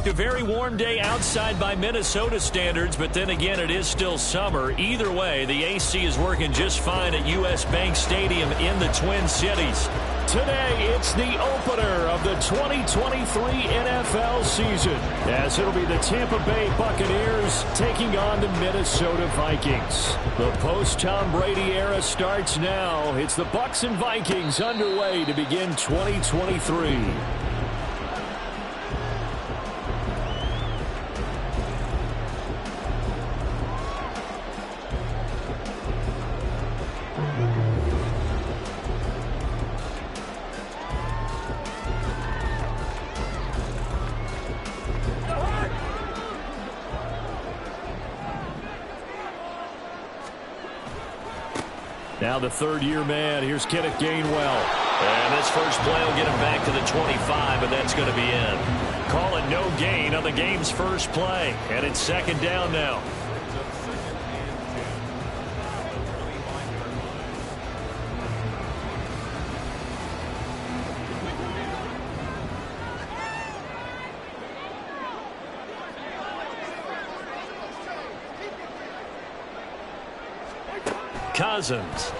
A very warm day outside by Minnesota standards, but then again, it is still summer. Either way, the AC is working just fine at U.S. Bank Stadium in the Twin Cities. Today, it's the opener of the 2023 NFL season, as it'll be the Tampa Bay Buccaneers taking on the Minnesota Vikings. The post-Tom Brady era starts now. It's the Bucs and Vikings underway to begin 2023. Now the third-year man. Here's Kenneth Gainwell. And this first play will get him back to the 25, and that's going to be in. Call it no gain on the game's first play. And it's second down now. Cousins.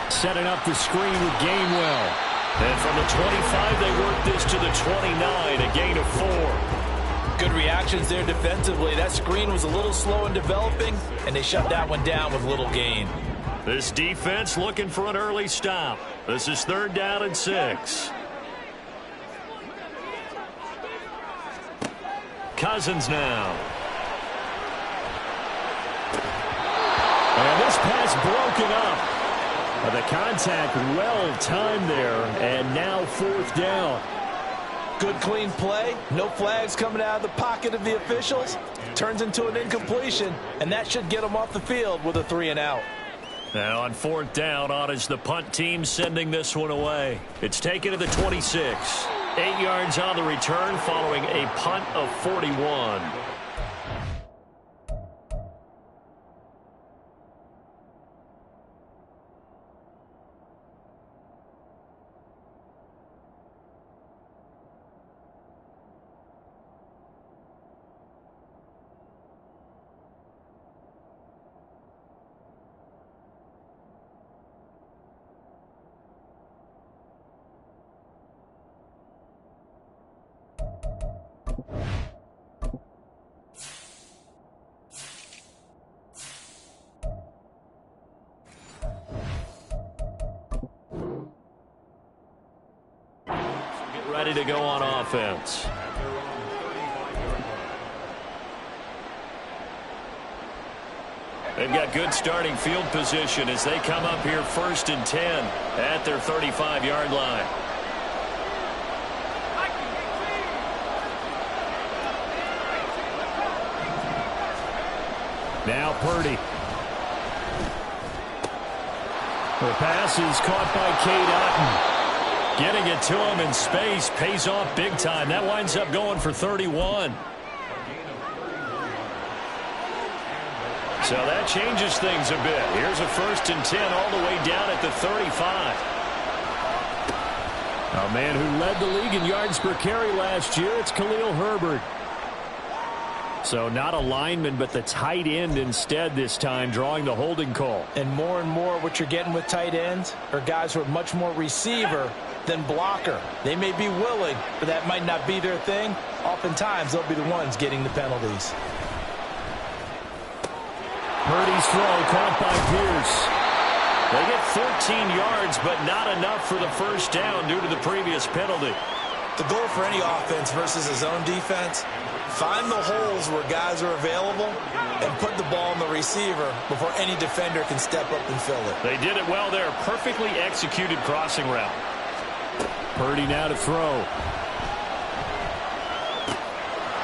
Setting up the screen with Gainwell. And from the 25, they work this to the 29, a gain of 4. Good reactions there defensively. That screen was a little slow in developing, and they shut that one down with little gain. This defense looking for an early stop. This is third down and 6. Cousins now. And this pass broken up. The contact well timed there, and now fourth down. Good clean play. No flags coming out of the pocket of the officials. Turns into an incompletion, and that should get them off the field with a 3-and-out. Now on fourth down, on is the punt team sending this one away. It's taken to the 26. 8 yards on the return following a punt of 41. Ready to go on offense. They've got good starting field position as they come up here first and 10 at their 35-yard line. Now Purdy. The pass is caught by Cade Otton. Getting it to him in space pays off big time. That winds up going for 31. So that changes things a bit. Here's a first and 10 all the way down at the 35. A man who led the league in yards per carry last year, it's Khalil Herbert. So not a lineman, but the tight end instead this time, drawing the holding call. And more what you're getting with tight ends are guys who are much more receiver than blocker. They may be willing, but that might not be their thing. Oftentimes, they'll be the ones getting the penalties. Purdy's throw caught by Pierce. They get 13 yards, but not enough for the first down due to the previous penalty. The goal for any offense versus a zone defense, find the holes where guys are available and put the ball in the receiver before any defender can step up and fill it. They did it well there. Perfectly executed crossing route. Purdy now to throw.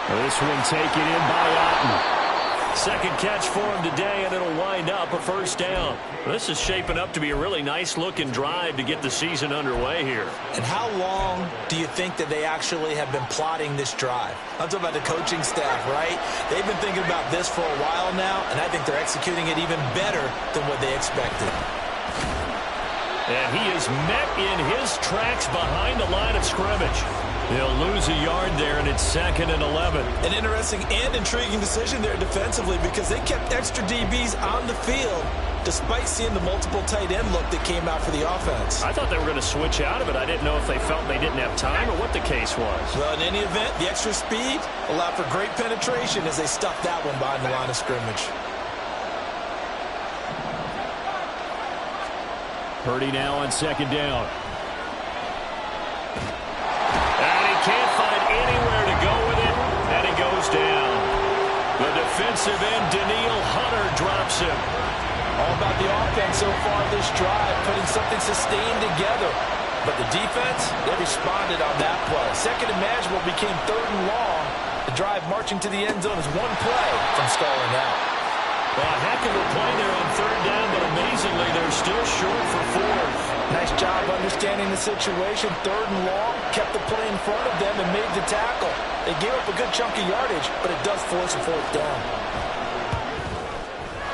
This one taken in by Otton. Second catch for him today, and it'll wind up a first down. This is shaping up to be a really nice-looking drive to get the season underway here. And how long do you think that they actually have been plotting this drive? I'm talking about the coaching staff, right? They've been thinking about this for a while now, and I think they're executing it even better than what they expected. And he is met in his tracks behind the line of scrimmage. He'll lose a yard there, and it's 2nd and 11. An interesting and intriguing decision there defensively because they kept extra DBs on the field despite seeing the multiple tight end look that came out for the offense. I thought they were going to switch out of it. I didn't know if they felt they didn't have time or what the case was. Well, in any event, the extra speed allowed for great penetration as they stuffed that one behind the line of scrimmage. Purdy now on 2nd down. And he can't find anywhere to go with it, and he goes down. The defensive end, Danielle Hunter, drops him. All about the offense so far this drive, putting something sustained together. But the defense, they responded on that play. 2nd and manageable became 3rd and long. The drive marching to the end zone is one play from stalling out. Well, a heck of a play there on 3rd down, but amazingly, they're still short for 4th. Nice job understanding the situation. 3rd and long, kept the play in front of them and made the tackle. They gave up a good chunk of yardage, but it does force a 4th down.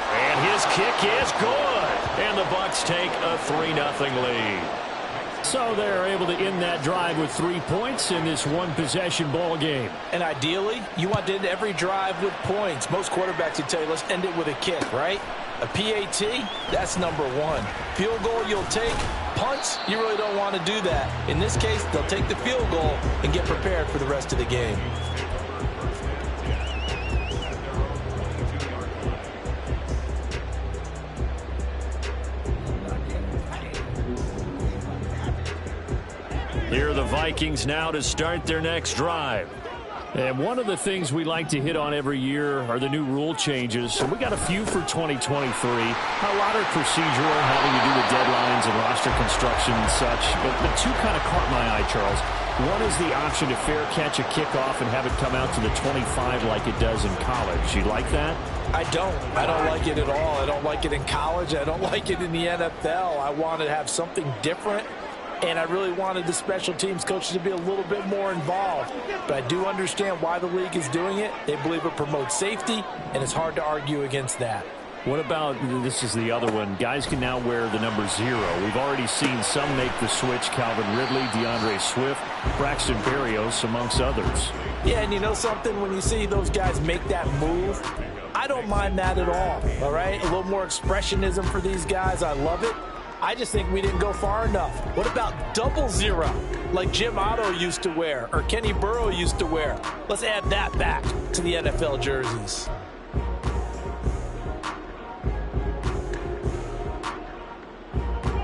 And his kick is good. And the Bucs take a 3-0 lead. So they're able to end that drive with 3 points in this one-possession ball game. And ideally, you want to end every drive with points. Most quarterbacks would tell you, let's end it with a kick, right? A PAT, that's number 1. Field goal you'll take. Punts, you really don't want to do that. In this case, they'll take the field goal and get prepared for the rest of the game. Here are the Vikings now to start their next drive. And one of the things we like to hit on every year are the new rule changes. And we got a few for 2023. A lot are procedural, having to do with deadlines and roster construction and such. But two kind of caught my eye, Charles. One is the option to fair catch a kickoff and have it come out to the 25 like it does in college. You like that? I don't like it at all. I don't like it in college. I don't like it in the NFL. I want to have something different. And I really wanted the special teams coaches to be a little bit more involved. But I do understand why the league is doing it. They believe it promotes safety, and it's hard to argue against that. What about, this is the other one, guys can now wear the number 0. We've already seen some make the switch, Calvin Ridley, DeAndre Swift, Braxton Berrios, amongst others. Yeah, and you know something? When you see those guys make that move, I don't mind that at all right? A little more expressionism for these guys. I love it. I just think we didn't go far enough. What about 00, like Jim Otto used to wear or Kenny Burrow used to wear? Let's add that back to the NFL jerseys.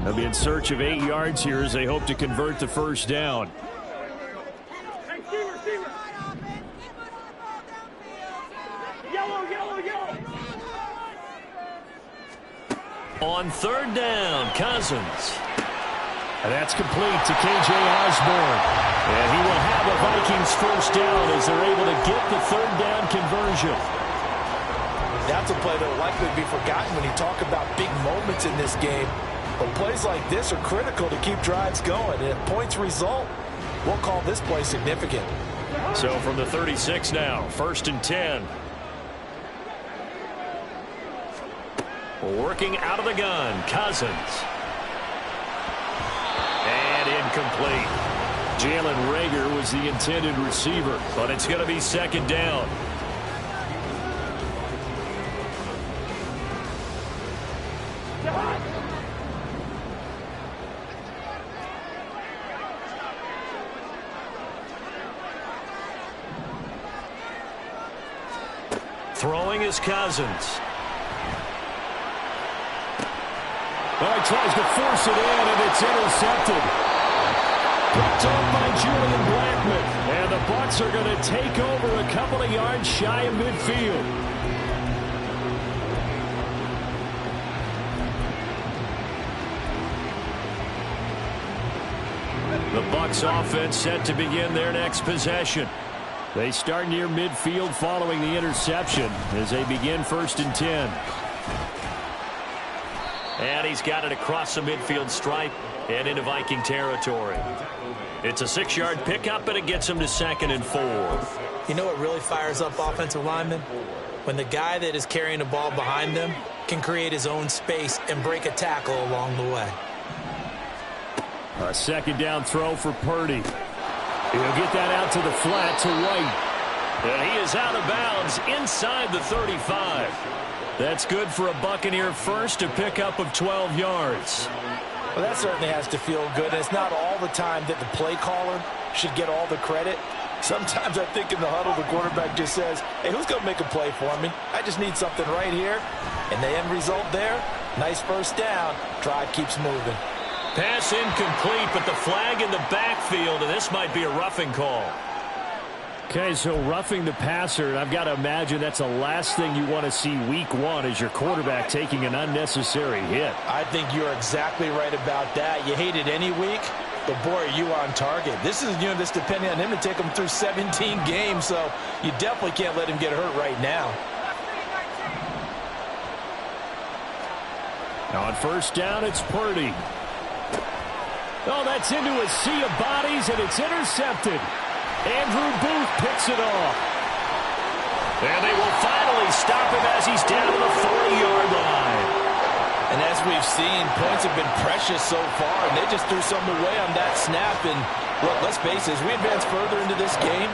They'll be in search of 8 yards here as they hope to convert the first down. On 3rd down, Cousins. And that's complete to K.J. Osborne. And he will have a Vikings first down as they're able to get the 3rd down conversion. That's a play that will likely be forgotten when you talk about big moments in this game. But plays like this are critical to keep drives going. And if points result, we'll call this play significant. So from the 36 now, 1st and 10. Working out of the gun, Cousins. And incomplete. Jalen Reagor was the intended receiver, but it's going to be 2nd down. Throwing is Cousins. Well, he tries to force it in, and it's intercepted. Picked off by Julian Blackmon. And the Bucs are going to take over a couple of yards shy of midfield. The Bucs offense set to begin their next possession. They start near midfield following the interception as they begin 1st and 10. And he's got it across the midfield stripe and into Viking territory. It's a 6-yard pickup, and it gets him to 2nd and 4. You know what really fires up offensive linemen? When the guy that is carrying the ball behind them can create his own space and break a tackle along the way. A 2nd down throw for Purdy. He'll get that out to the flat to White. And he is out of bounds inside the 35. That's good for a Buccaneer first, a pickup of 12 yards. Well, that certainly has to feel good. And it's not all the time that the play caller should get all the credit. Sometimes I think in the huddle, the quarterback just says, hey, who's going to make a play for me? I just need something right here. And the end result there, nice first down. Drive keeps moving. Pass incomplete, but the flag in the backfield, and this might be a roughing call. Okay, so roughing the passer, I've got to imagine that's the last thing you want to see week one as your quarterback taking an unnecessary hit. I think you're exactly right about that. You hate it any week, but boy, are you on target. This is that's depending on him to take him through 17 games, so you definitely can't let him get hurt right now. On first down, it's Purdy. Oh, that's into a sea of bodies, and it's intercepted. Andrew Booth picks it off. And they will finally stop him as he's down to the 40-yard line. And as we've seen, points have been precious so far, and they just threw something away on that snap. And look, let's face it, as we advance further into this game,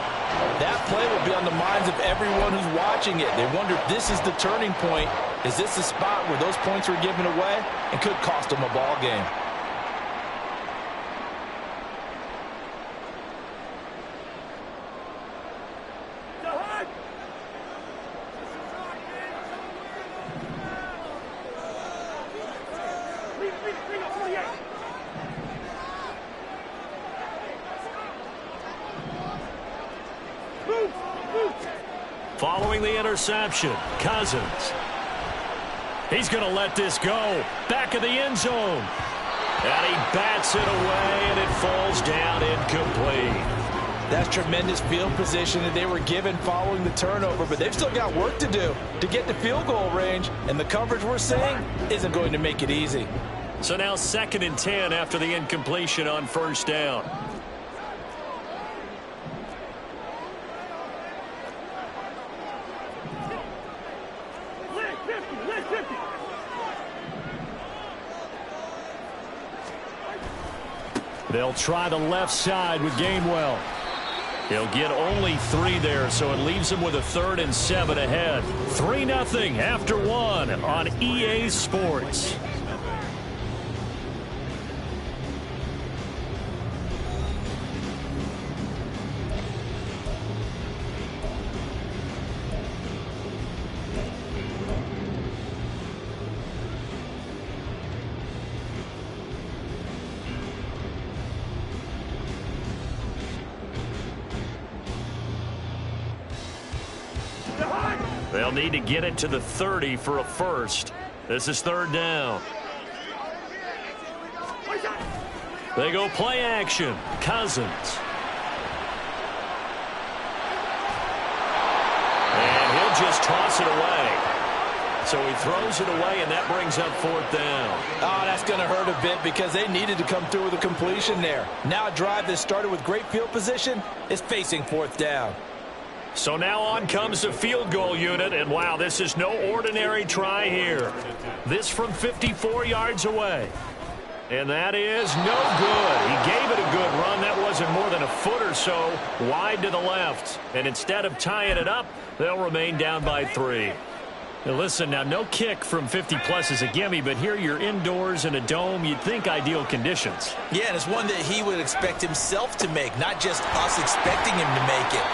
that play will be on the minds of everyone who's watching it. They wonder if this is the turning point. Is this the spot where those points were given away and could cost them a ball game? Following the interception, Cousins. He's going to let this go. Back of the end zone. And he bats it away, and it falls down incomplete. That's tremendous field position that they were given following the turnover, but they've still got work to do to get to field goal range, and the coverage we're seeing isn't going to make it easy. So now 2nd and 10 after the incompletion on first down. They'll try the left side with Gainwell. He'll get only 3 there, so it leaves him with a 3rd and 7 ahead. 3-0 after 1 on EA Sports. They'll need to get it to the 30 for a first. This is 3rd down. They go play action. Cousins. And he'll just toss it away. So he throws it away, and that brings up 4th down. Oh, that's going to hurt a bit because they needed to come through with a completion there. Now a drive that started with great field position is facing 4th down. So now on comes the field goal unit, and wow, this is no ordinary try here. This from 54 yards away. And that is no good. He gave it a good run. That wasn't more than a foot or so wide to the left. And instead of tying it up, they'll remain down by 3. Now listen, now no kick from 50-plus is a gimme, but here you're indoors in a dome. You'd think ideal conditions. Yeah, and it's one that he would expect himself to make, not just us expecting him to make it.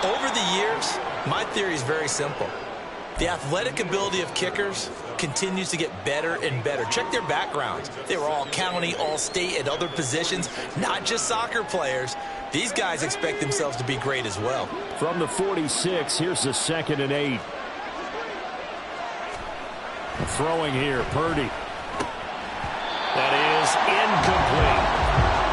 Over the years, my theory is very simple. The athletic ability of kickers continues to get better and better. Check their backgrounds. They were all county, all state, at other positions, not just soccer players. These guys expect themselves to be great as well. From the 46, here's the 2nd and 8. Throwing here, Purdy. That is incomplete.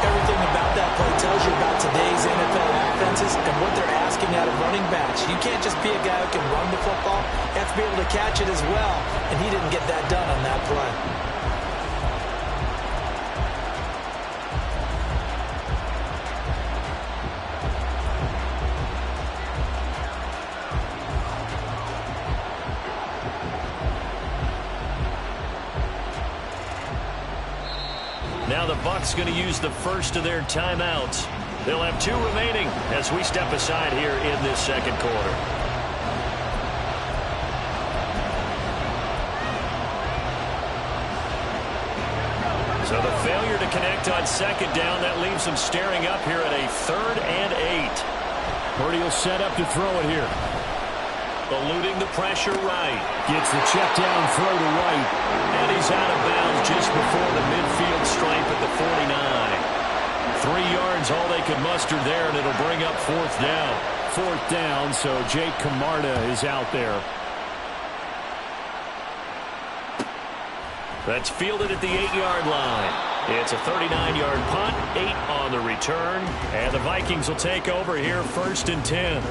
Everything about that play tells you about today's NFL offenses and what they're asking out of running backs. You can't just be a guy who can run the football. You have to be able to catch it as well, and he didn't get that done on that play. Now the Bucs going to use the first of their timeouts. They'll have 2 remaining as we step aside here in this second quarter. So the failure to connect on second down, that leaves them staring up here at a 3rd and 8. Purdy will set up to throw it here. Eluding the pressure right. Gets the check down throw to right. And he's out of bounds just before the midfield stripe at the 49. 3 yards, all they could muster there, and it'll bring up 4th down. 4th down, so Jake Camarda is out there. That's fielded at the 8-yard line. It's a 39-yard punt, 8 on the return, and the Vikings will take over here 1st and 10.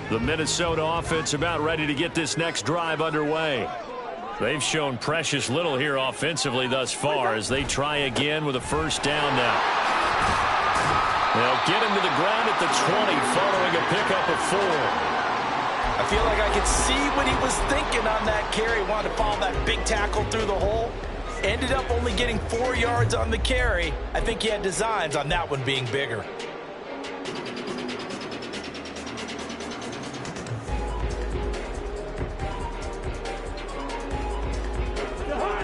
The Minnesota offense about ready to get this next drive underway. They've shown precious little here offensively thus far as they try again with a 1st down now. They'll get him to the ground at the 20 following a pickup of 4. I feel like I could see what he was thinking on that carry. Wanted to follow that big tackle through the hole. Ended up only getting 4 yards on the carry. I think he had designs on that one being bigger.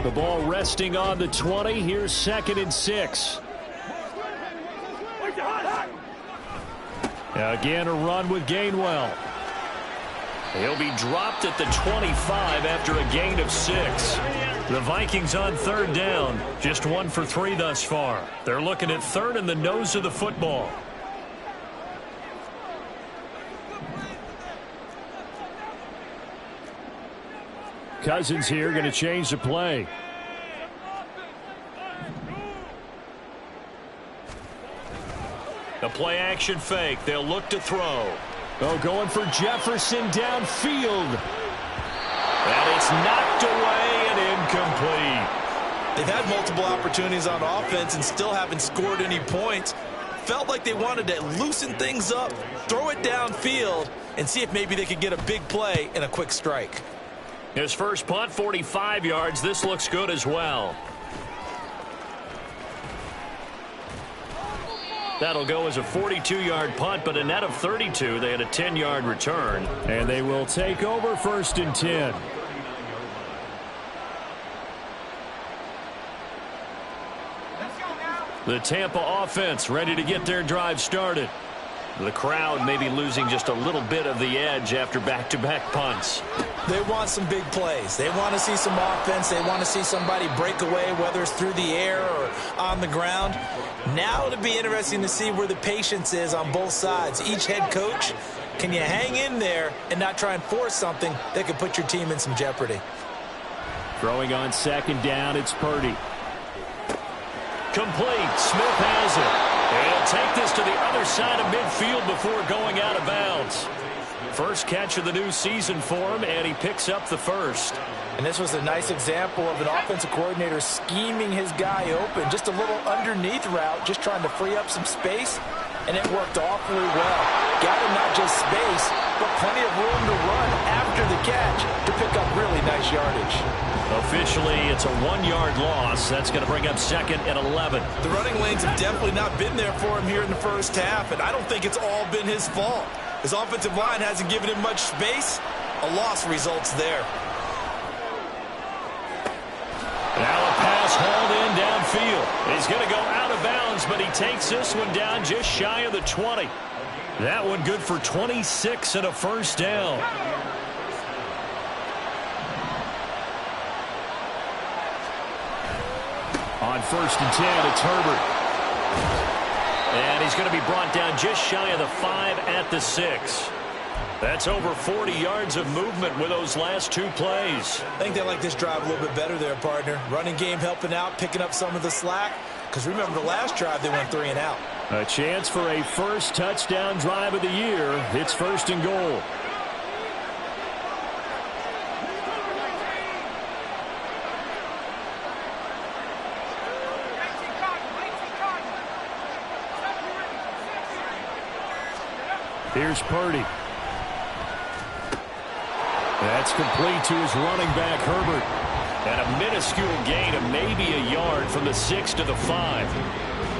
The ball resting on the 20. Here's 2nd and 6. Again, a run with Gainwell. He'll be dropped at the 25 after a gain of 6. The Vikings on 3rd down. Just 1 for 3 thus far. They're looking at 3rd and the nose of the football. Cousins here going to change the play. The play action fake. They'll look to throw. Oh, going for Jefferson downfield. And it's knocked away and incomplete. They've had multiple opportunities on offense and still haven't scored any points. Felt like they wanted to loosen things up, throw it downfield, and see if maybe they could get a big play and a quick strike. His first punt, 45 yards. This looks good as well. That'll go as a 42-yard punt, but a net of 32. They had a 10-yard return. And they will take over 1st and 10. The Tampa offense ready to get their drive started. The crowd may be losing just a little bit of the edge after back-to-back punts. They want some big plays. They want to see some offense. They want to see somebody break away, whether it's through the air or on the ground. Now it'll be interesting to see where the patience is on both sides. Each head coach, can you hang in there and not try and force something that could put your team in some jeopardy? Throwing on 2nd down, it's Purdy. Complete. Smith has it. He'll take this to the other side of midfield before going out of bounds. First catch of the new season for him, and he picks up the 1st. And this was a nice example of an offensive coordinator scheming his guy open. Just a little underneath route, just trying to free up some space, and it worked awfully well. Got him not just space, but plenty of room to run after the catch to pick up really nice yardage. Officially, it's a 1-yard loss. That's going to bring up 2nd and 11. The running lanes have definitely not been there for him here in the first half, and I don't think it's all been his fault. His offensive line hasn't given him much space. A loss results there. Now a pass hauled in downfield. He's going to go out of bounds, but he takes this one down just shy of the 20. That one good for 26 and a 1st down. On 1st and 10, it's Herbert. And he's going to be brought down just shy of the 5 at the 6. That's over 40 yards of movement with those last 2 plays. I think they like this drive a little bit better there, partner. Running game helping out, picking up some of the slack. Because remember the last drive, they went 3 and out. A chance for a first touchdown drive of the year. It's 1st and goal. Here's Purdy. That's complete to his running back, Herbert. And a minuscule gain of maybe a yard from the 6 to the 5.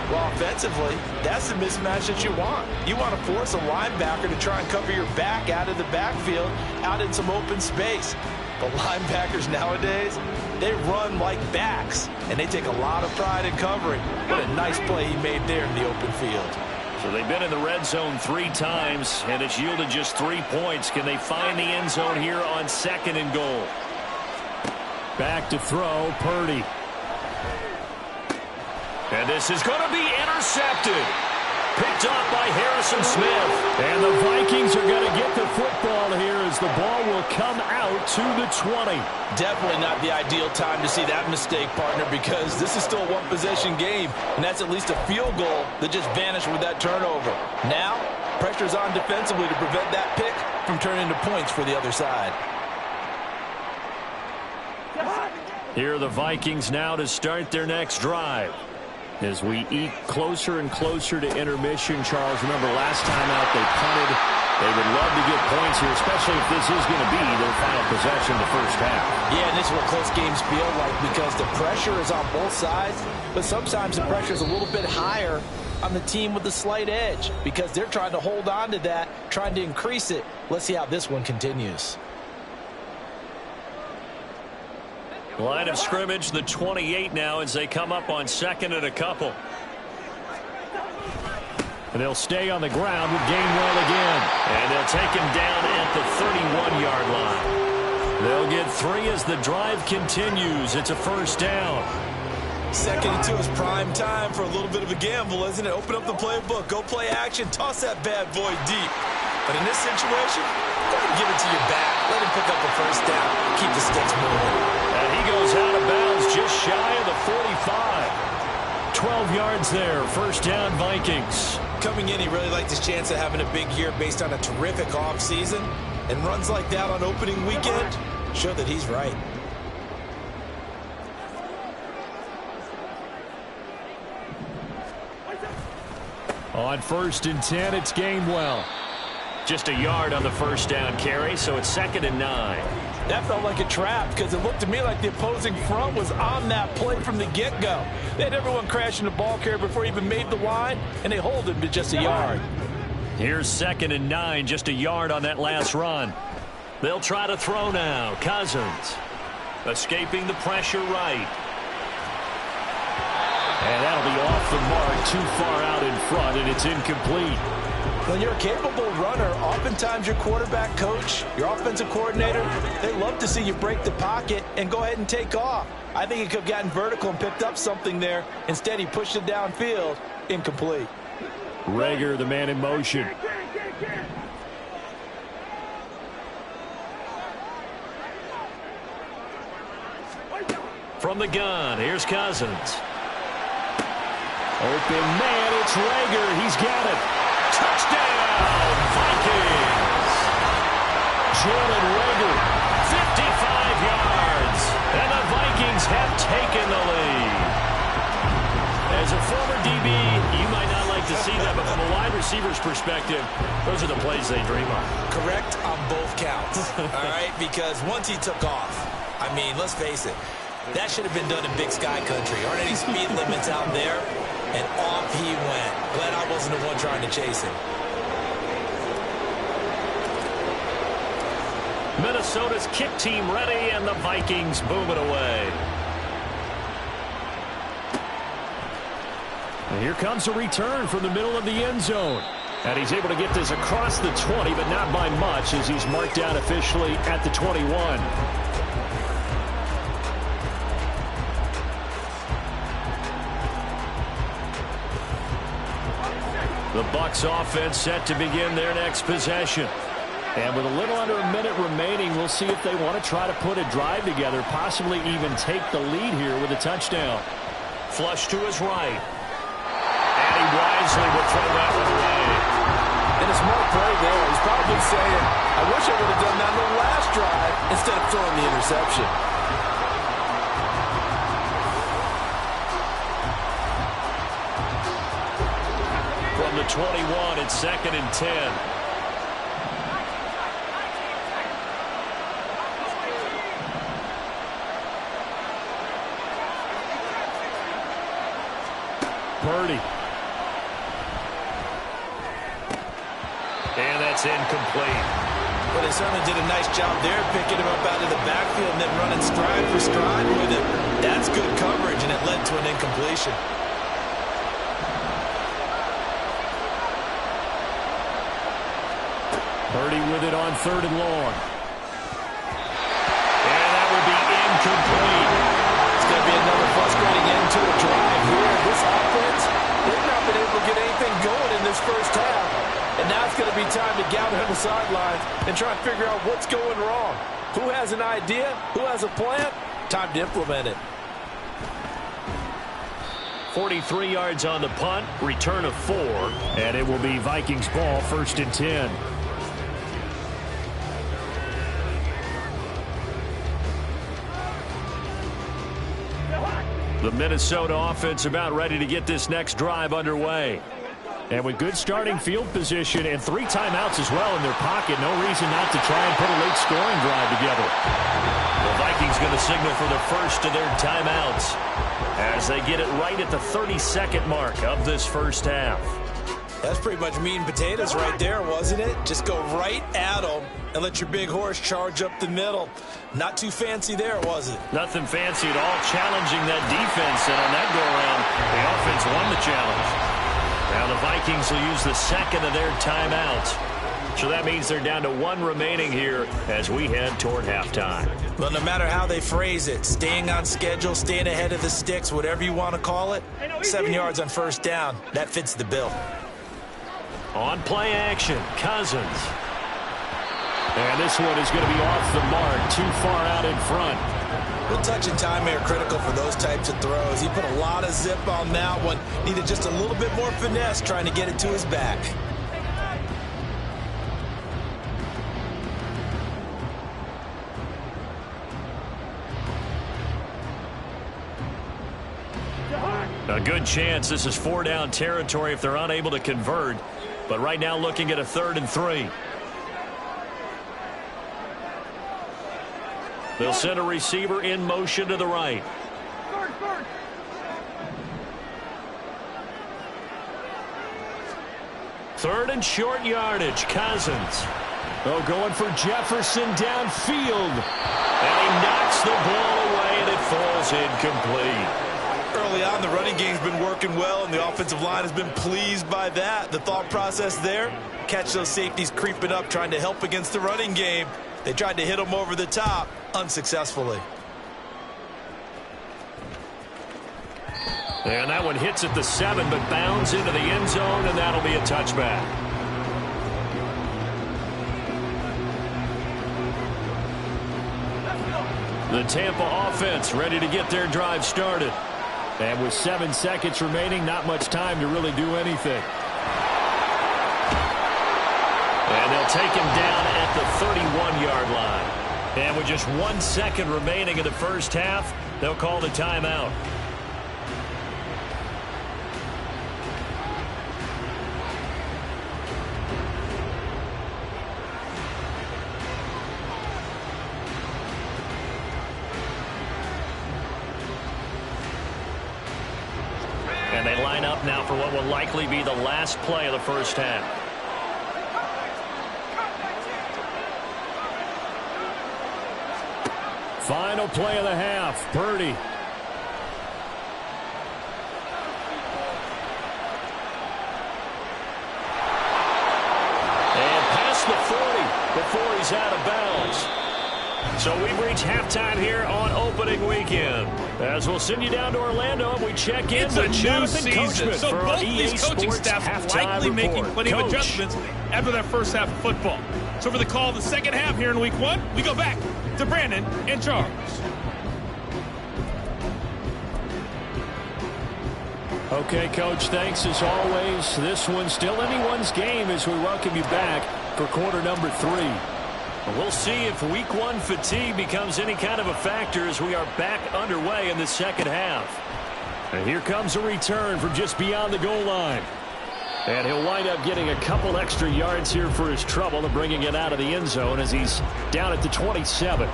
Well, offensively, that's the mismatch that you want. You want to force a linebacker to try and cover your back out of the backfield, out in some open space. But linebackers nowadays, they run like backs, and they take a lot of pride in covering. What a nice play he made there in the open field. So they've been in the red zone 3 times, and it's yielded just 3 points. Can they find the end zone here on 2nd and goal? Back to throw, Purdy. And this is going to be intercepted. Picked off by Harrison Smith. And the Vikings are going to get the football here as the ball will come out to the 20. Definitely not the ideal time to see that mistake, partner, because this is still a one-possession game, and that's at least a field goal that just vanished with that turnover. Now, pressure's on defensively to prevent that pick from turning into points for the other side. Here are the Vikings now to start their next drive. As we eke closer and closer to intermission, Charles, remember last time out they punted. They would love to get points here, especially if this is going to be their final possession the first half. Yeah, and this is what close games feel like because the pressure is on both sides, but sometimes the pressure is a little bit higher on the team with the slight edge because they're trying to hold on to that, trying to increase it. Let's see how this one continues. Line of scrimmage, the 28 now as they come up on 2nd and a couple. And they'll stay on the ground with Gainwell again. And they'll take him down at the 31-yard line. They'll get 3 as the drive continues. It's a first down. 2nd and 2 is prime time for a little bit of a gamble, isn't it? Open up the playbook, go play action, toss that bad boy deep. But in this situation, go ahead and give it to your back. Let him pick up a first down. Keep the sticks moving. And he goes out of bounds just shy of the 45. 12 yards there. First down, Vikings. Coming in, he really liked his chance of having a big year based on a terrific offseason. And runs like that on opening weekend show that he's right. On 1st and 10, it's Gainwell. Just a yard on the first down carry, so it's 2nd and 9. That felt like a trap because it looked to me like the opposing front was on that play from the get-go. They had everyone crashing the ball carrier before he even made the line, and they hold him to just a yard. Here's 2nd and 9, just a yard on that last run. They'll try to throw now. Cousins escaping the pressure right. And that'll be off the mark, too far out in front, and it's incomplete. When you're a capable runner, oftentimes your quarterback coach, your offensive coordinator, they love to see you break the pocket and go ahead and take off. I think he could have gotten vertical and picked up something there. Instead, he pushed it downfield. Incomplete. Reagor, the man in motion. From the gun, here's Cousins. Open man, it's Reagor. He's got it. Touchdown, Vikings! Jalen Reagor, 55 yards, and the Vikings have taken the lead. As a former DB, you might not like to see that, but from a wide receiver's perspective, those are the plays they dream of. Correct on both counts, all right? Because once he took off, I mean, let's face it, that should have been done in Big Sky Country. Aren't any speed limits out there? And off he went. Glad I wasn't the one trying to chase him. Minnesota's kick team ready, and the Vikings boom it away. And here comes a return from the middle of the end zone. And he's able to get this across the 20, but not by much as he's marked down officially at the 21. The Bucs offense set to begin their next possession. And with a little under a minute remaining, we'll see if they want to try to put a drive together, possibly even take the lead here with a touchdown. Flush to his right. And he wisely will throw that one away. And a smart play there. He's probably saying, I wish I would have done that on the last drive instead of throwing the interception. From the 21, it's 2nd and 10. Purdy. And that's incomplete. Well, they certainly did a nice job there, picking him up out of the backfield and then running stride for stride with him. That's good coverage, and it led to an incompletion. Purdy with it on 3rd and long. And that would be incomplete. It's going to be another frustrating end to a drive here. This offense, they've not been able to get anything going in this first half. And now it's going to be time to gather on the sidelines and try and figure out what's going wrong. Who has an idea? Who has a plan? Time to implement it. 43 yards on the punt, return of 4, and it will be Vikings ball, 1st and 10. The Minnesota offense about ready to get this next drive underway. And with good starting field position and 3 timeouts as well in their pocket, no reason not to try and put a late scoring drive together. The Vikings going to signal for the first of their timeouts as they get it right at the 32nd mark of this first half. That's pretty much meat and potatoes right there, wasn't it? Just go right at them and let your big horse charge up the middle. Not too fancy there, was it? Nothing fancy at all, challenging that defense, and on that go-around, the offense won the challenge. Now the Vikings will use the second of their timeouts. So that means they're down to 1 remaining here as we head toward halftime. Well, no matter how they phrase it, staying on schedule, staying ahead of the sticks, whatever you want to call it, 7 yards on 1st down, that fits the bill. On play action, Cousins. And this one is going to be off the mark, too far out in front. The touch and time are critical for those types of throws. He put a lot of zip on that one. Needed just a little bit more finesse trying to get it to his back. A good chance this is 4-down territory if they're unable to convert. But right now looking at a 3rd and 3. They'll send a receiver in motion to the right. Third and short yardage, Cousins. Oh, going for Jefferson downfield. And he knocks the ball away, and it falls incomplete. Early on, the running game's been working well, and the offensive line has been pleased by that. The thought process there, catch those safeties creeping up, trying to help against the running game. They tried to hit them over the top, unsuccessfully. And that one hits at the 7, but bounds into the end zone, and that'll be a touchback. The Tampa offense ready to get their drive started. And with 7 seconds remaining, not much time to really do anything. And they'll take him down at the 31-yard line. And with just 1 second remaining in the first half, they'll call the timeout. And they line up now for what will likely be the last play of the first half. Final play of the half, Purdy. And past the 40 before he's out of bounds. So we've reached halftime here on opening weekend. As we'll send you down to Orlando and we check in with Jonathan Coachman so for both our EA these coaching Sports staff halftime likely report. making plenty of adjustments after that first half of football. So for the call of the second half here in week 1, we go back to Brandon and Charles. Okay, Coach, thanks as always. This one's still anyone's game as we welcome you back for quarter number 3. We'll see if week 1 fatigue becomes any kind of a factor as we are back underway in the second half. And here comes a return from just beyond the goal line. And he'll wind up getting a couple extra yards here for his trouble and bringing it out of the end zone as he's down at the 27.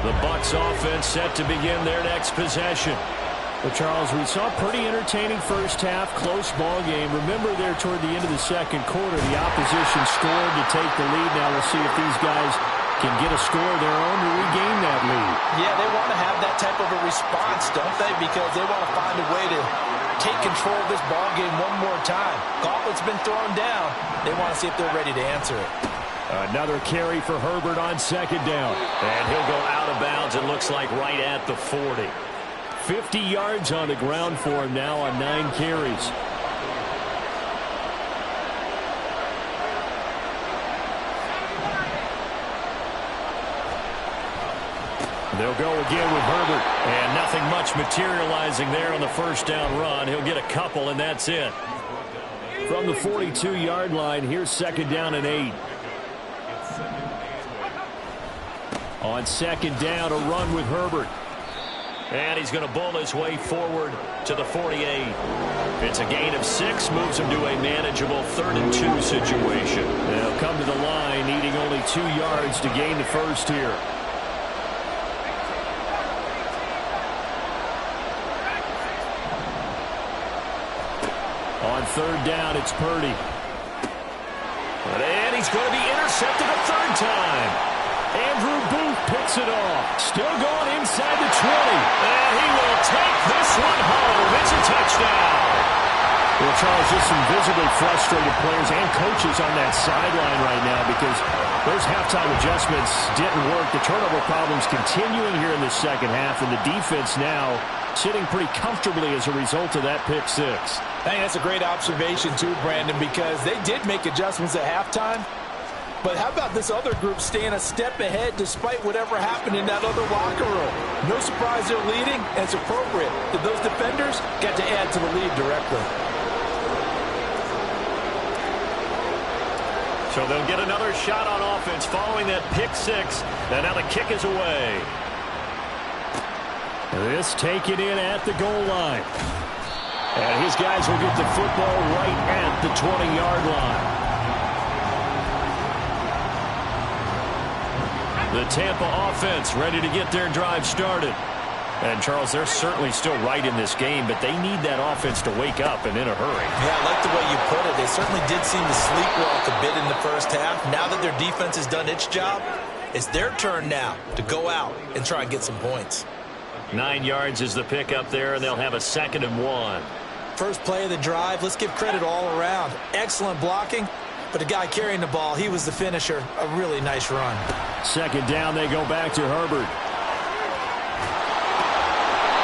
The Bucs offense set to begin their next possession. Well, Charles, we saw a pretty entertaining first half, close ball game. Remember there toward the end of the second quarter, the opposition scored to take the lead. Now we'll see if these guys can get a score of their own to regain that lead. Yeah, they want to have that type of a response, don't they? Because they want to find a way to take control of this ball game one more time. Gauntlet's been thrown down. They want to see if they're ready to answer it. Another carry for Herbert on second down. And he'll go out of bounds, it looks like, right at the 40. 50 yards on the ground for him now on 9 carries. They'll go again with Herbert. And nothing much materializing there on the first down run. He'll get a couple, and that's it. From the 42-yard line, here's second down and 8. On second down, a run with Herbert. And he's going to bull his way forward to the 48. It's a gain of 6, moves him to a manageable 3rd and 2 situation. They'll come to the line, needing only 2 yards to gain the first here. On third down, it's Purdy. And he's going to be intercepted a 3rd time. Andrew Booth picks it off. Still going inside the 20. And he will take this one home. It's a touchdown. Well, Charles, just some visibly frustrated players and coaches on that sideline right now because those halftime adjustments didn't work. The turnover problems continuing here in the second half, and the defense now sitting pretty comfortably as a result of that pick 6. I think that's a great observation, too, Brandon, because they did make adjustments at halftime. But how about this other group staying a step ahead despite whatever happened in that other locker room? No surprise they're leading, and it's appropriate that those defenders got to add to the lead directly. So they'll get another shot on offense following that pick 6. And now the kick is away. This taken in at the goal line. And his guys will get the football right at the 20-yard line. The Tampa offense ready to get their drive started. And, Charles, they're certainly still right in this game, but they need that offense to wake up and in a hurry. Yeah, I like the way you put it. They certainly did seem to sleepwalk a bit in the first half. Now that their defense has done its job, it's their turn now to go out and try and get some points. 9 yards is the pickup there, and they'll have a 2nd and 1. First play of the drive, let's give credit all around. Excellent blocking. But the guy carrying the ball, he was the finisher. A really nice run. Second down, they go back to Herbert.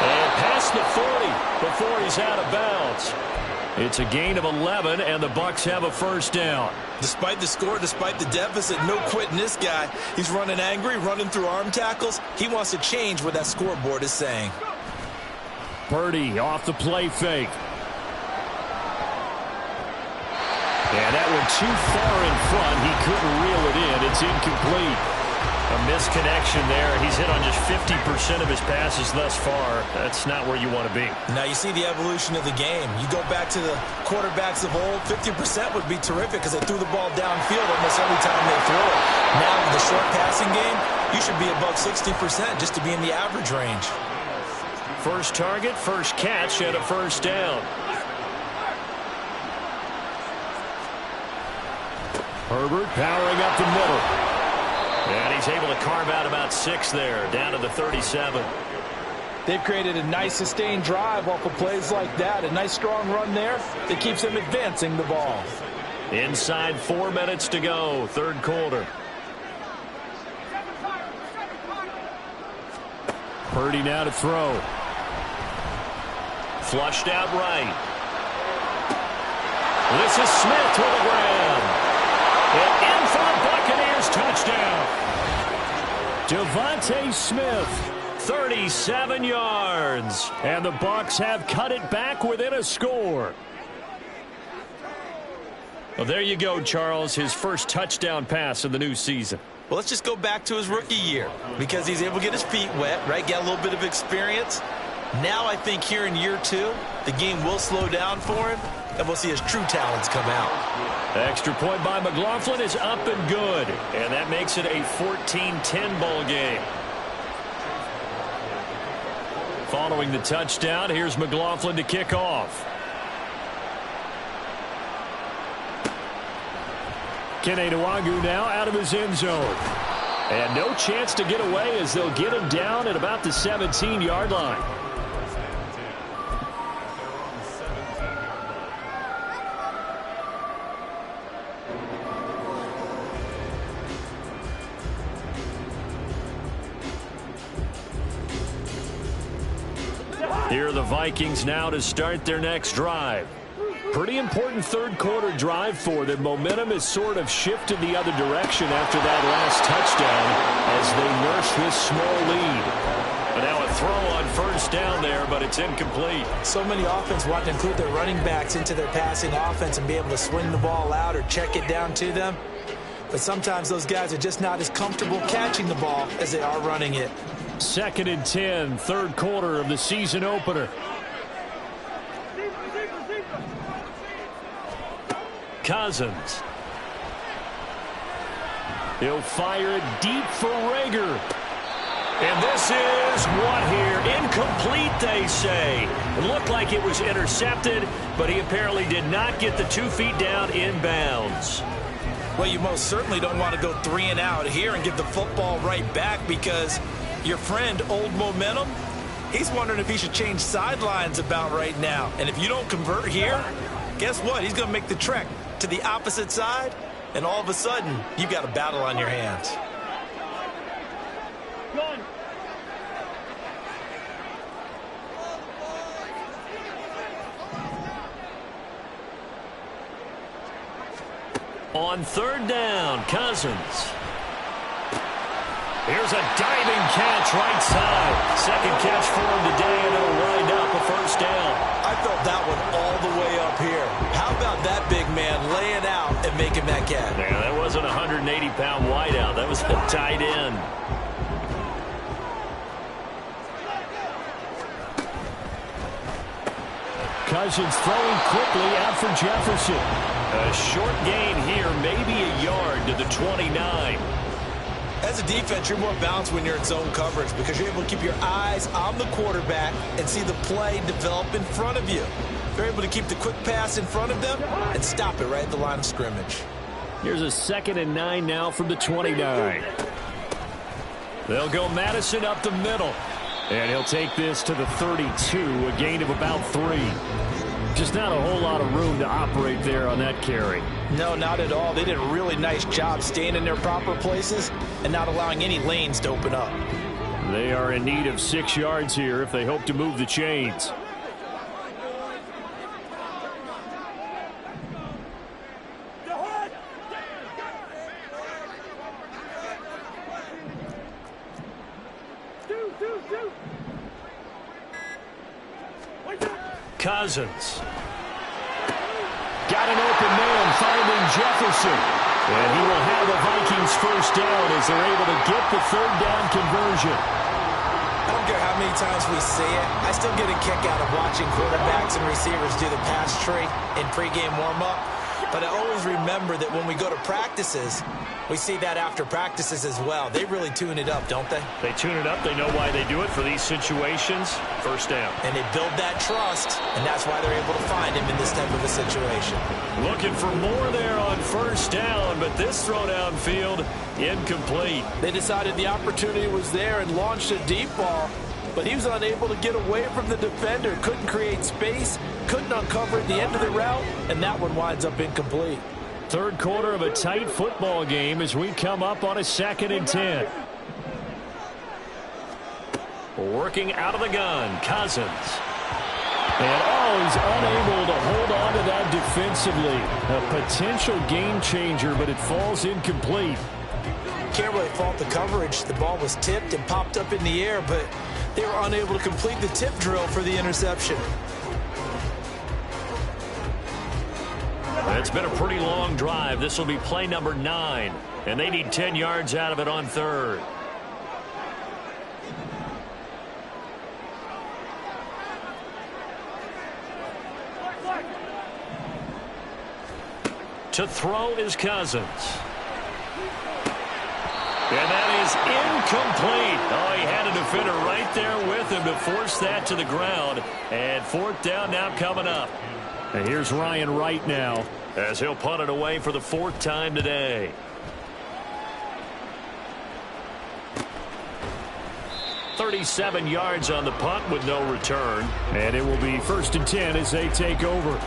And past the 40 before he's out of bounds. It's a gain of 11, and the Bucs have a first down. Despite the score, despite the deficit, no quitting this guy. He's running angry, running through arm tackles. He wants to change what that scoreboard is saying. Purdy off the play fake. And that one too far in front. He couldn't reel it in. It's incomplete. A misconnection there. He's hit on just 50% of his passes thus far. That's not where you want to be. Now you see the evolution of the game. You go back to the quarterbacks of old, 50% would be terrific because they threw the ball downfield almost every time they throw it. Now with the short passing game, you should be above 60% just to be in the average range. First target, first catch, and a first down. Herbert powering up the middle. And he's able to carve out about 6 there, down to the 37. They've created a nice sustained drive off of plays like that. A nice strong run there that keeps them advancing the ball. Inside 4 minutes to go, third quarter. Purdy now to throw. Flushed out right. This is Smith to the ground. And in for a Buccaneers touchdown. Devontae Smith, 37 yards. And the Bucs have cut it back within a score. Well, there you go, Charles. His first touchdown pass of the new season. Well, let's just go back to his rookie year because he's able to get his feet wet, right? Get a little bit of experience. Now I think here in year 2, the game will slow down for him, and we'll see his true talents come out. Extra point by McLaughlin is up and good, and that makes it a 14-10 ball game. Following the touchdown, here's McLaughlin to kick off. Kene Nwangwu now out of his end zone. And no chance to get away as they'll get him down at about the 17-yard line. Here are the Vikings now to start their next drive. Pretty important third-quarter drive for them. Momentum has sort of shifted the other direction after that last touchdown as they nurse this small lead. But now a throw on first down there, but it's incomplete. So many offenses want to include their running backs into their passing offense and be able to swing the ball out or check it down to them. But sometimes those guys are just not as comfortable catching the ball as they are running it. 2nd and 10, third quarter of the season opener. Cousins. He'll fire it deep for Reagor. And this is what here? Incomplete, they say. It looked like it was intercepted, but he apparently did not get the 2 feet down in bounds. Well, you most certainly don't want to go 3 and out here and get the football right back because your friend, Old Momentum, he's wondering if he should change sidelines about right now. And if you don't convert here, guess what? He's going to make the trek to the opposite side, and all of a sudden, you've got a battle on your hands. On third down, Cousins. Here's a diving catch right side. Second catch for him today, and it'll wind up a first down. I felt that one all the way up here. How about that big man laying out and making that catch? Yeah, that wasn't a 180-pound wideout. That was a tight end. Cousins throwing quickly out for Jefferson. A short gain here, maybe a yard to the 29. As a defense, you're more balanced when you're in zone coverage because you're able to keep your eyes on the quarterback and see the play develop in front of you. You're able to keep the quick pass in front of them and stop it right at the line of scrimmage. Here's a 2nd and 9 now from the 29. They'll go Madison up the middle. And he'll take this to the 32, a gain of about 3. Just not a whole lot of room to operate there on that carry. No, not at all. They did a really nice job staying in their proper places and not allowing any lanes to open up. They are in need of 6 yards here if they hope to move the chains. Cousins. Got an open man, finding Jefferson. And he will have the Vikings first down as they're able to get the third down conversion. I don't care how many times we see it. I still get a kick out of watching quarterbacks and receivers do the pass tree in pregame warm-up. But I always remember that when we go to practices, we see that after practices as well. They really tune it up, don't they? They tune it up. They know why they do it for these situations. First down. And they build that trust, and that's why they're able to find him in this type of a situation. Looking for more there on first down, but this throw downfield, incomplete. They decided the opportunity was there and launched a deep ball, but he was unable to get away from the defender. Couldn't create space, couldn't uncover at the end of the route, and that one winds up incomplete. Third quarter of a tight football game as we come up on a 2nd and 10. Working out of the gun, Cousins. And he's unable to hold on to that defensively. A potential game changer, but it falls incomplete. Can't really fault the coverage. The ball was tipped and popped up in the air, but they were unable to complete the tip drill for the interception. It's been a pretty long drive. This will be play number 9, and they need 10 yards out of it on third. To throw is Cousins. And that is incomplete. Oh, he had a defender right there with him to force that to the ground. And fourth down now coming up. And here's Ryan Wright now, as he'll punt it away for the fourth time today. .37 yards on the punt with no return. And it will be 1st and 10 as they take over.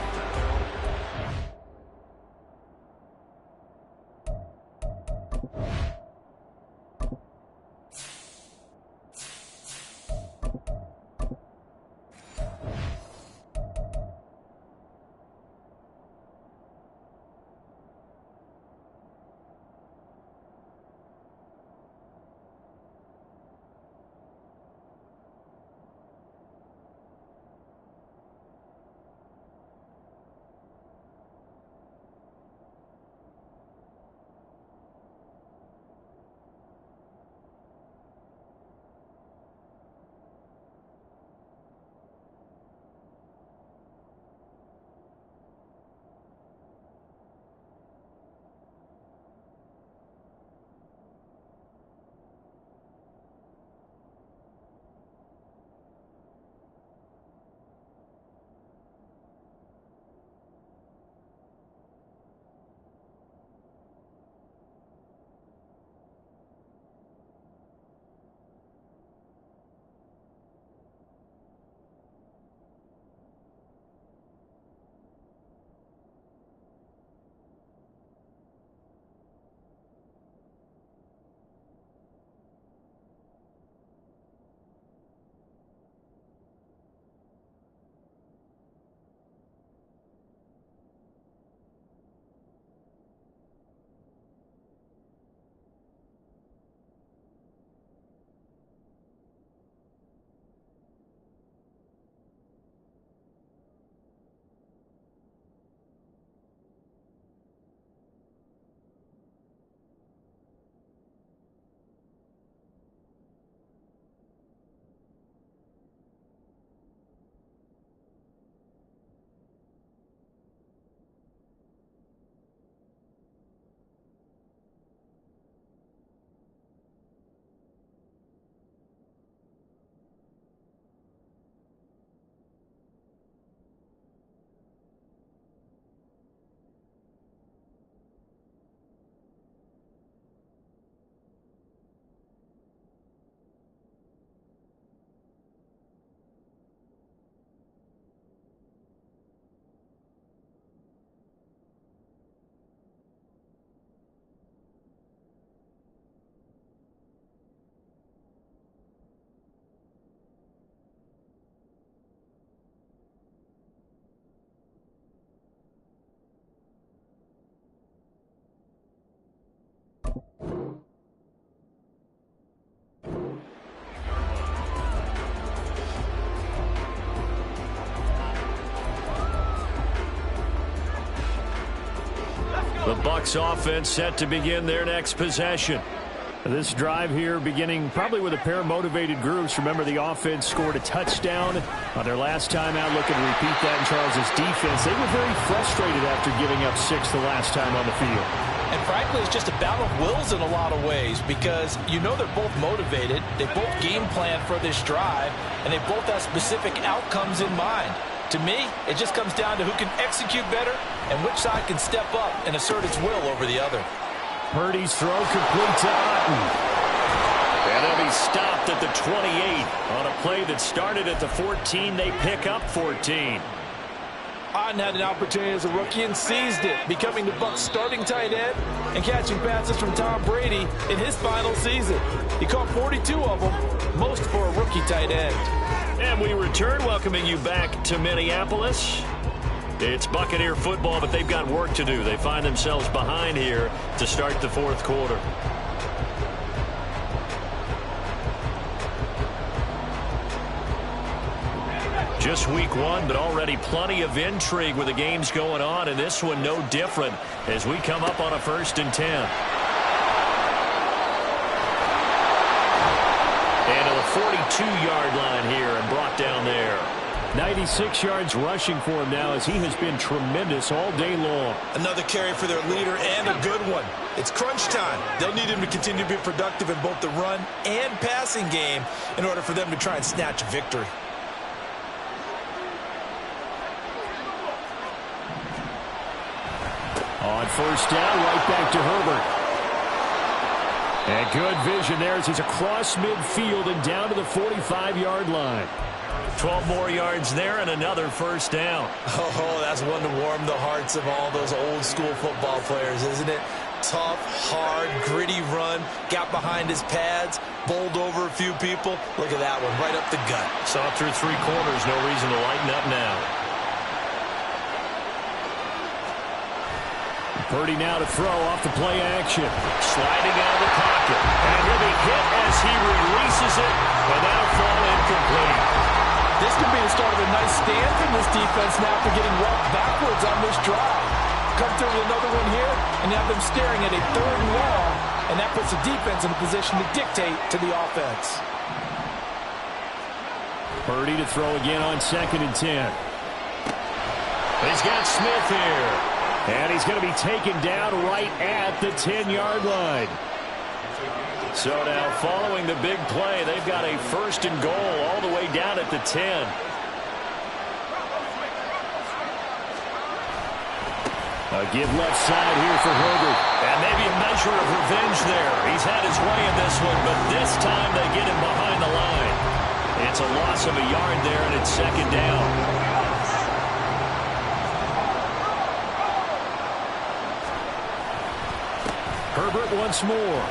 The Bucs offense set to begin their next possession. This drive here beginning probably with a pair of motivated groups. Remember, the offense scored a touchdown on their last time out. Looking to repeat that in Charles' defense. They were very frustrated after giving up 6 the last time on the field. And frankly, it's just a battle of wills in a lot of ways because you know they're both motivated. They both game plan for this drive, and they both have specific outcomes in mind. To me, it just comes down to who can execute better and which side can step up and assert its will over the other. Purdy's throw complete to Otten. And he'll be stopped at the 28 on a play that started at the 14. They pick up 14. Otten had an opportunity as a rookie and seized it, becoming the Bucs' starting tight end and catching passes from Tom Brady in his final season. He caught 42 of them, most for a rookie tight end. And we return, welcoming you back to Minneapolis. It's Buccaneer football, but they've got work to do. They find themselves behind here to start the fourth quarter. Just week one, but already plenty of intrigue with the games going on, and this one no different as we come up on a 1st and 10. And to the 42-yard line here and brought down there. 96 yards rushing for him now as he has been tremendous all day long. Another carry for their leader and a good one. It's crunch time. They'll need him to continue to be productive in both the run and passing game in order for them to try and snatch victory. On first down, right back to Herbert. And good vision there as he's across midfield and down to the 45-yard line. 12 more yards there and another first down. Oh, that's one to warm the hearts of all those old school football players, isn't it? Tough, hard, gritty run, got behind his pads, bowled over a few people. Look at that one, right up the gut. Saw it through 3 quarters, no reason to lighten up now. Purdy now to throw off the play action. Sliding out of the pocket. And he'll be hit as he releases it, but that'll fall incomplete. This could be the start of a nice stand from this defense now for getting walked backwards on this drive. Come through with another one here, and you have them staring at a 3rd and long, and that puts the defense in a position to dictate to the offense. Purdy to throw again on 2nd and 10. He's got Smith here. And he's going to be taken down right at the 10-yard line. So now following the big play, they've got a 1st and goal all the way down at the 10. A give left side here for Herbert. And maybe a measure of revenge there. He's had his way in this one, but this time they get him behind the line. It's a loss of a yard there, and it's 2nd down. Herbert once more.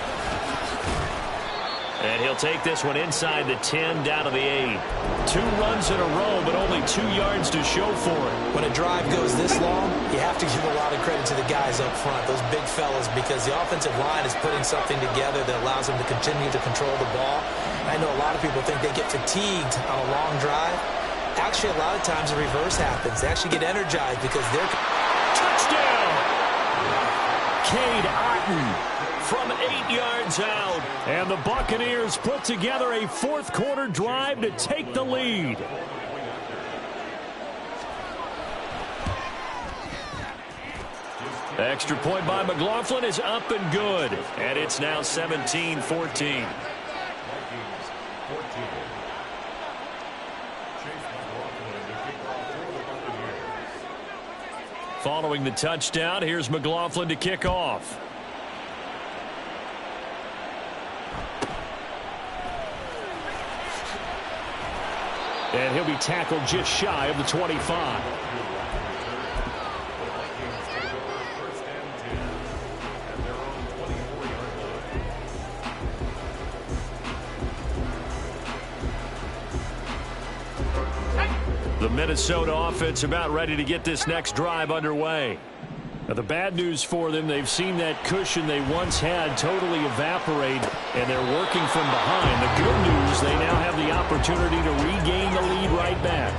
And he'll take this one inside the 10 down to the 8. 2 runs in a row, but only 2 yards to show for it. When a drive goes this long, you have to give a lot of credit to the guys up front, those big fellas, because the offensive line is putting something together that allows them to continue to control the ball. I know a lot of people think they get fatigued on a long drive. Actually, a lot of times the reverse happens. They actually get energized because they're... Touchdown! Cade Otton from 8 yards out. And the Buccaneers put together a 4th quarter drive to take the lead. The extra point by McLaughlin is up and good. And it's now 17-14. Following the touchdown, here's McLaughlin to kick off. And he'll be tackled just shy of the 25. The Minnesota offense about ready to get this next drive underway. Now, the bad news for them, they've seen that cushion they once had totally evaporate, and they're working from behind. The good news, they now have the opportunity to regain the lead right back.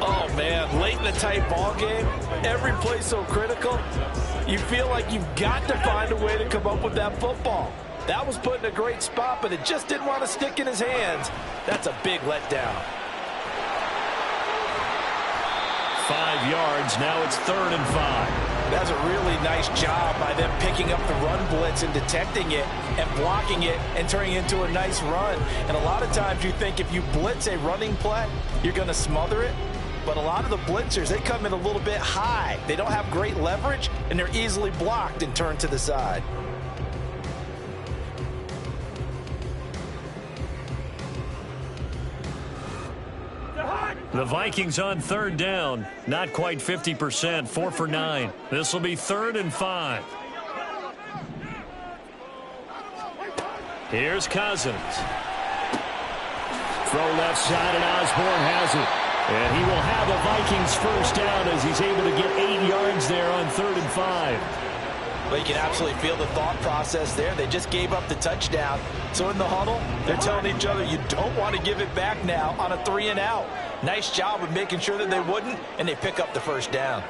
Oh, man, late in a tight ball game, every play so critical, you feel like you've got to find a way to come up with that football. That was put in a great spot, but it just didn't want to stick in his hands. That's a big letdown. 5 yards, now it's 3rd and 5. That's a really nice job by them picking up the run blitz and detecting it and blocking it and turning it into a nice run. And a lot of times you think if you blitz a running play, you're going to smother it. But a lot of the blitzers, they come in a little bit high. They don't have great leverage, and they're easily blocked and turned to the side. The Vikings on 3rd down. Not quite 50%, 4 for 9. This will be 3rd and 5. Here's Cousins. Throw left side, and Osborne has it. And he will have the Vikings first down as he's able to get 8 yards there on 3rd and 5. But you can absolutely feel the thought process there. They just gave up the touchdown. So in the huddle, they're telling each other, you don't want to give it back now on a 3 and out. Nice job of making sure that they wouldn't, and they pick up the first down.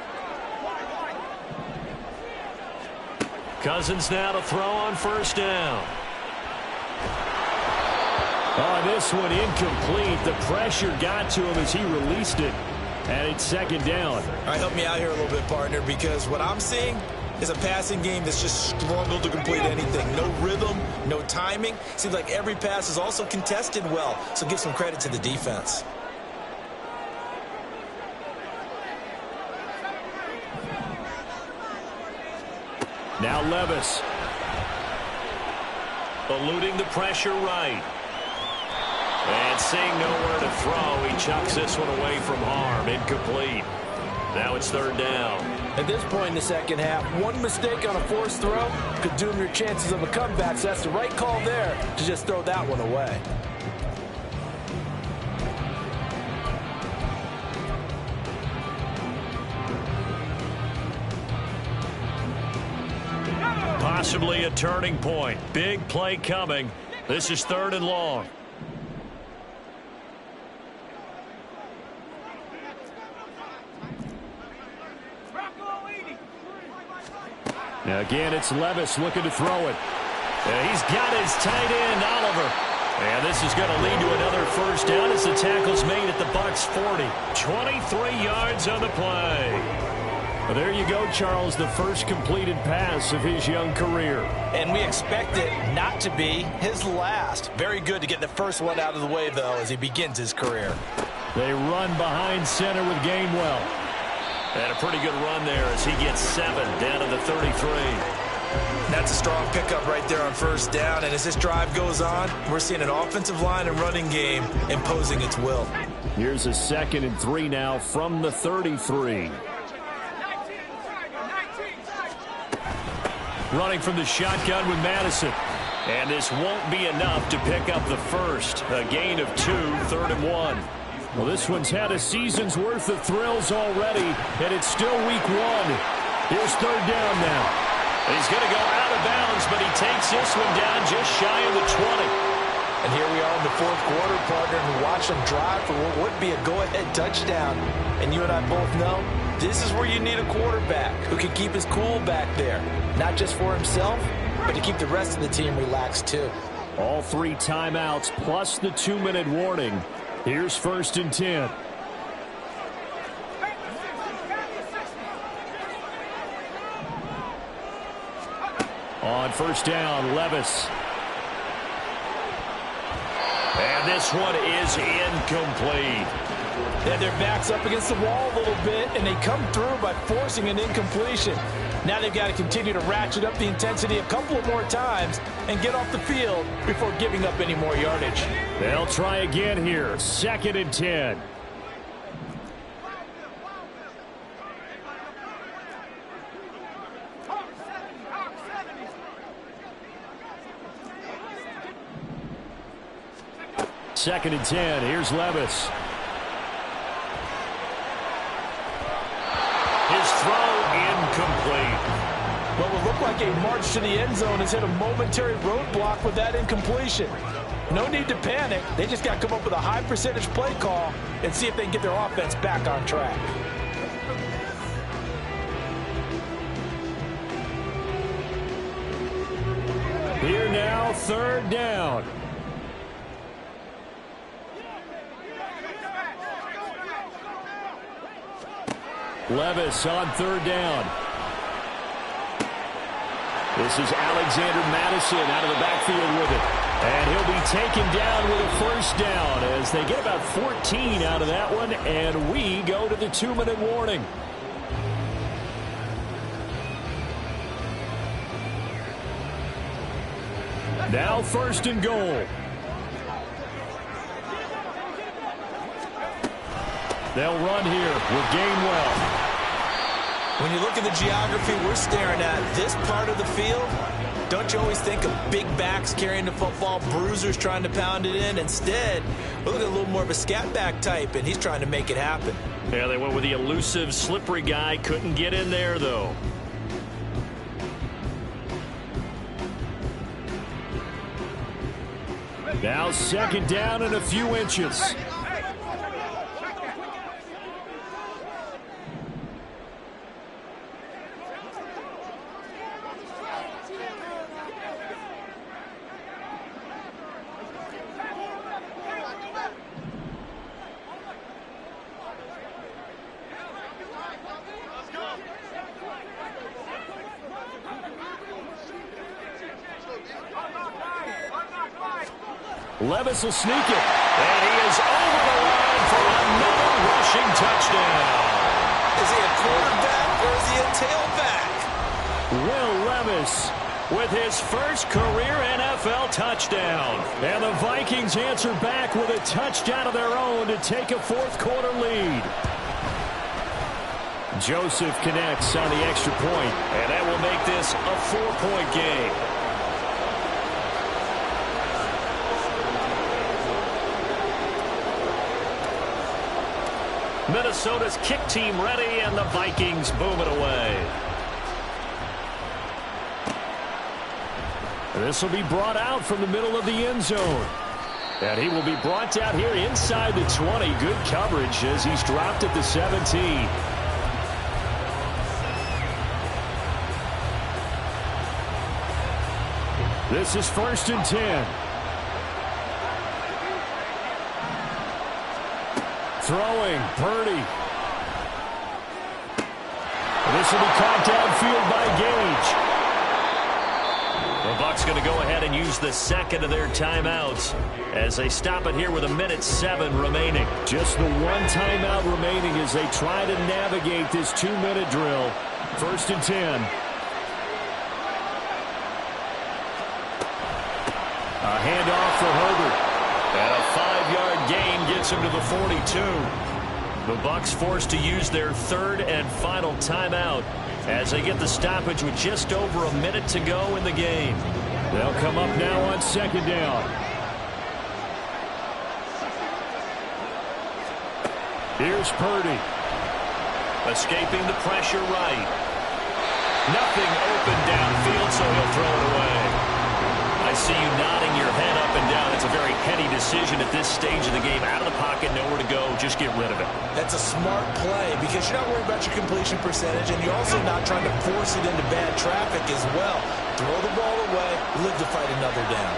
Cousins now to throw on 1st down. Oh, this one incomplete. The pressure got to him as he released it. And it's second down. All right, help me out here a little bit, partner, because what I'm seeing is a passing game that's just struggled to complete anything. No rhythm, no timing. Seems like every pass is also contested well, so give some credit to the defense. Now Levis. Eluding the pressure right. And seeing nowhere to throw, he chucks this one away from harm. Incomplete. Now it's third down. At this point in the second half, one mistake on a forced throw could doom your chances of a comeback. So that's the right call there to just throw that one away. Possibly a turning point. Big play coming. This is third and long. Now again, it's Levis looking to throw it. He's got his tight end, Oliver. And this is going to lead to another first down as the tackle's made at the Bucs 40. 23 yards on the play. Well, there you go, Charles, the first completed pass of his young career. And we expect it not to be his last. Very good to get the first one out of the way, though, as he begins his career. They run behind center with Gainwell. And a pretty good run there as he gets 7 down to the 33. That's a strong pickup right there on first down. And as this drive goes on, we're seeing an offensive line and running game imposing its will. Here's a 2nd and 3 now from the 33. Running from the shotgun with Madison. And this won't be enough to pick up the first. A gain of 2, 3rd and 1. Well, this one's had a season's worth of thrills already, and it's still week 1. Here's third down now. He's going to go out of bounds, but he takes this one down just shy of the 20. And here we are in the fourth quarter, partner, and watch them drive for what would be a go-ahead touchdown. And you and I both know this is where you need a quarterback who can keep his cool back there, not just for himself, but to keep the rest of the team relaxed too. All 3 timeouts plus the 2-minute warning. Here's 1st and 10. On first down, Levis. And this one is incomplete. And their back's up against the wall a little bit, and they come through by forcing an incompletion. Now they've got to continue to ratchet up the intensity a couple of more times and get off the field before giving up any more yardage. They'll try again here. 2nd and 10. Second and 10. Here's Levis. His throw incomplete. What will look like a march to the end zone has hit a momentary roadblock with that incompletion. No need to panic. They just got to come up with a high percentage play call and see if they can get their offense back on track. Here now, third down. Levis on third down. This is Alexander Madison out of the backfield with it. And he'll be taken down with a first down as they get about 14 out of that one, and we go to the 2-minute warning. Now 1st and goal. They'll run here with Gainwell. When you look at the geography we're staring at, this part of the field, don't you always think of big backs carrying the football, bruisers trying to pound it in? Instead, we're looking at a little more of a scat back type, and he's trying to make it happen. Yeah, they went with the elusive, slippery guy. Couldn't get in there, though. Now 2nd down and a few inches. Levis will sneak it. And he is over the line for another rushing touchdown. Is he a quarterback or is he a tailback? Will Levis with his first career NFL touchdown. And the Vikings answer back with a touchdown of their own to take a fourth-quarter lead. Joseph connects on the extra point, and that will make this a 4-point game. Minnesota's kick team ready, and the Vikings boom it away. This will be brought out from the middle of the end zone. And he will be brought down here inside the 20. Good coverage as he's dropped at the 17. This is 1st and 10. Throwing, Purdy. This will be caught downfield by Gage. The Bucs going to go ahead and use the second of their timeouts as they stop it here with 1:07 remaining. Just the one timeout remaining as they try to navigate this 2-minute drill. 1st and 10. A handoff for Herbert. And a 5-yard gain gets him to the 42. The Bucs forced to use their third and final timeout as they get the stoppage with just over a minute to go in the game. They'll come up now on 2nd down. Here's Purdy. Escaping the pressure right. Nothing open downfield, so he'll throw it away. I see you nodding your head up and down. It's a very heady decision at this stage of the game. Out of the pocket, nowhere to go. Just get rid of it. That's a smart play because you're not worried about your completion percentage, and you're also not trying to force it into bad traffic as well. Throw the ball away, live to fight another down.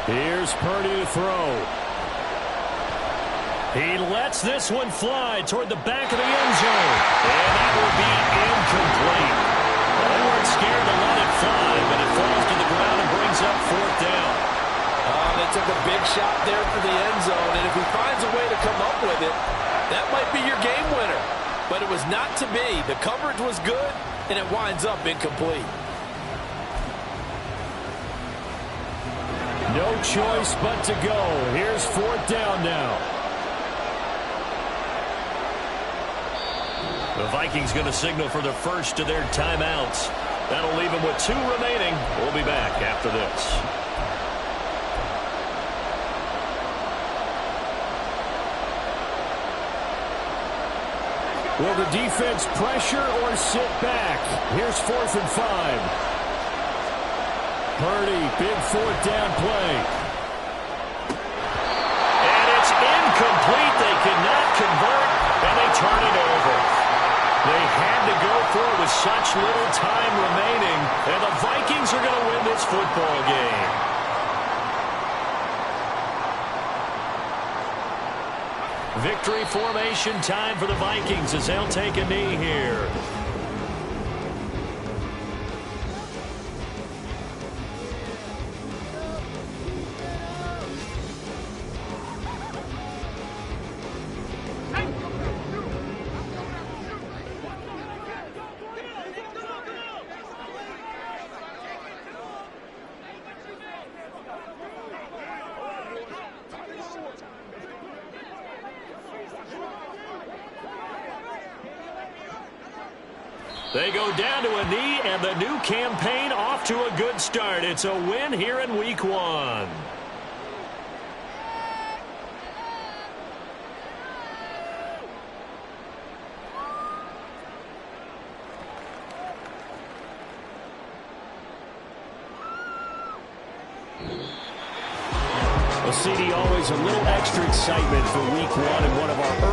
Here's Purdy to throw. He lets this one fly toward the back of the end zone. And that will be incomplete. Well, they weren't scared to let it fly, but it falls to the ground and brings up 4th down. They took a big shot there for the end zone, and if he finds a way to come up with it, that might be your game winner. But it was not to be. The coverage was good, and it winds up incomplete. No choice but to go. Here's 4th down now. The Vikings going to signal for the first of their timeouts. That'll leave them with 2 remaining. We'll be back after this. Will the defense pressure or sit back? Here's 4th and 5. Purdy, big 4th down play. And it's incomplete. They cannot convert, and they turn it over. They had to go for it with such little time remaining, and the Vikings are going to win this football game. Victory formation time for the Vikings as they'll take a knee here. They go down to a knee, and the new campaign off to a good start. It's a win here in Week 1. Well, CD, always a little extra excitement for Week 1 in one of our early